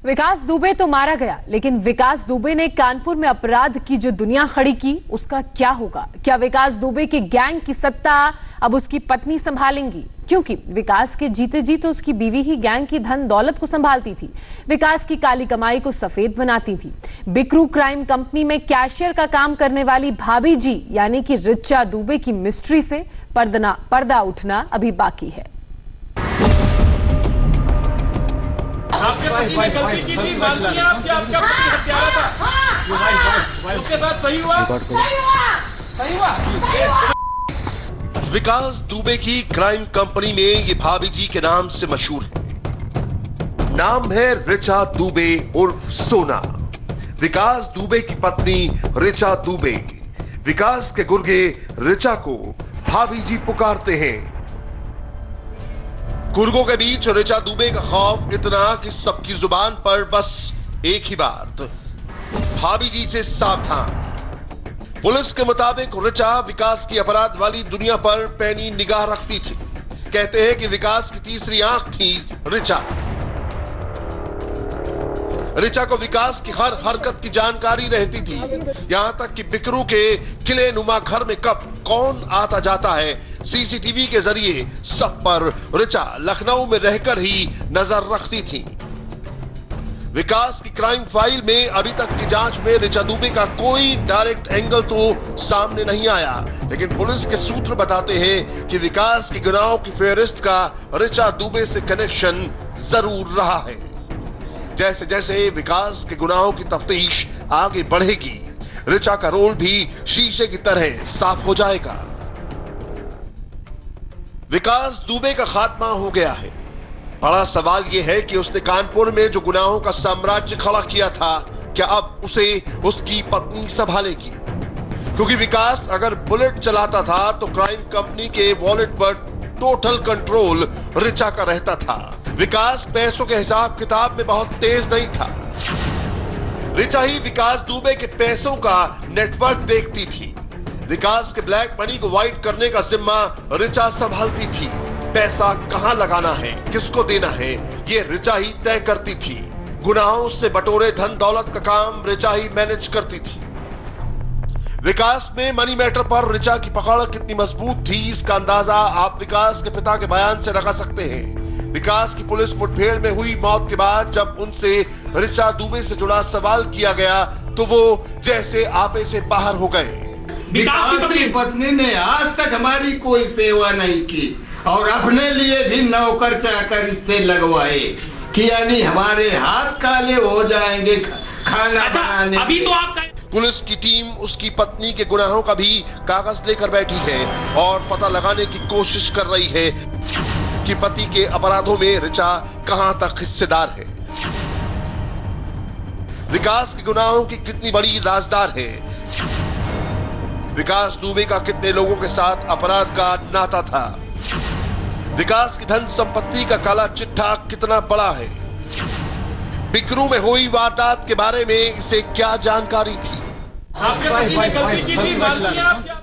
विकास दुबे तो मारा गया, लेकिन विकास दुबे ने कानपुर में अपराध की जो दुनिया खड़ी की, उसका क्या होगा? क्या विकास दुबे की गैंग की सत्ता अब उसकी पत्नी संभालेंगी? क्योंकि विकास के जीते जी तो उसकी बीवी ही गैंग की धन दौलत को संभालती थी, विकास की काली कमाई को सफेद बनाती थी। बिकरू क्राइम कंपनी में कैशियर का काम करने वाली भाभी जी यानी कि ऋचा दुबे की मिस्ट्री से पर्दा उठना अभी बाकी है। आपके पति ने गलती की थी, मानती हैं आप कि आपका पति हत्यारा था? उसके साथ सही हुआ? सही हुआ? विकास दुबे की क्राइम कंपनी में ये भाभी जी के नाम से मशहूर है। नाम है ऋचा दुबे उर्फ सोना। विकास दुबे की पत्नी ऋचा दुबे। विकास के गुर्गे ऋचा को भाभी जी पुकारते हैं। गुर्गों के बीच ऋचा दुबे का खौफ इतना कि सबकी जुबान पर बस एक ही बात, भाभी जी से सावधान। पुलिस के मुताबिक ऋचा विकास की अपराध वाली दुनिया पर पैनी निगाह रखती थी। कहते हैं कि विकास की तीसरी आंख थी ऋचा। ऋचा को विकास की हर हरकत की जानकारी रहती थी, यहां तक कि बिकरू के किले नुमा घर में कब कौन आता जाता है, सीसीटीवी के जरिए सब पर ऋचा लखनऊ में रहकर ही नजर रखती थी। विकास की क्राइम फाइल में अभी तक की जांच में ऋचा दुबे का कोई डायरेक्ट एंगल तो सामने नहीं आया, लेकिन पुलिस के सूत्र बताते हैं कि विकास की गुनाहों की फेहरिस्त का ऋचा दुबे से कनेक्शन जरूर रहा है। जैसे जैसे विकास के गुनाहों की तफ्तीश आगे बढ़ेगी, ऋचा का रोल भी शीशे की तरह साफ हो जाएगा। विकास दुबे का खात्मा हो गया है। बड़ा सवाल यह है कि उसने कानपुर में जो गुनाहों का साम्राज्य खड़ा किया था, क्या अब उसे उसकी पत्नी संभालेगी? क्योंकि विकास अगर बुलेट चलाता था तो क्राइम कंपनी के वॉलेट पर टोटल कंट्रोल ऋचा का रहता था। विकास पैसों के हिसाब किताब में बहुत तेज नहीं था। ऋचा ही विकास दुबे के पैसों का नेटवर्क देखती थी। विकास के ब्लैक मनी को व्हाइट करने का जिम्मा ऋचा संभालती थी। पैसा कहां लगाना है, किसको देना है, ये ऋचा ही तय करती थी। गुनाहों से बटोरे धन दौलत का काम ऋचा ही मैनेज करती थी। विकास में मनी मैटर पर ऋचा की पकड़ कितनी मजबूत थी, इसका अंदाजा आप विकास के पिता के बयान से लगा सकते हैं। विकास की पुलिस मुठभेड़ में हुई मौत के बाद जब उनसे ऋचा दुबे से जुड़ा सवाल किया गया तो वो जैसे आपे से बाहर हो गए। विकास की पत्नी ने आज तक हमारी कोई सेवा नहीं की और अपने लिए भी नौकर चाकर इससे लगवाए कि यानी हमारे हाथ काले हो जाएंगे खाना बनाने। अभी तो आपका पुलिस की टीम उसकी पत्नी के गुनाहों का भी कागज लेकर बैठी है और पता लगाने की कोशिश कर रही है कि पति के अपराधों में ऋचा कहां तक हिस्सेदार है। विकास के गुनाहों की कितनी बड़ी राजदार है। विकास दुबे का कितने लोगों के साथ अपराध का नाता था। विकास की धन संपत्ति का काला चिट्ठा कितना बड़ा है। बिकरू में हुई वारदात के बारे में इसे क्या जानकारी थी? आपके पति ने गलती की थी, मानती हैं आप?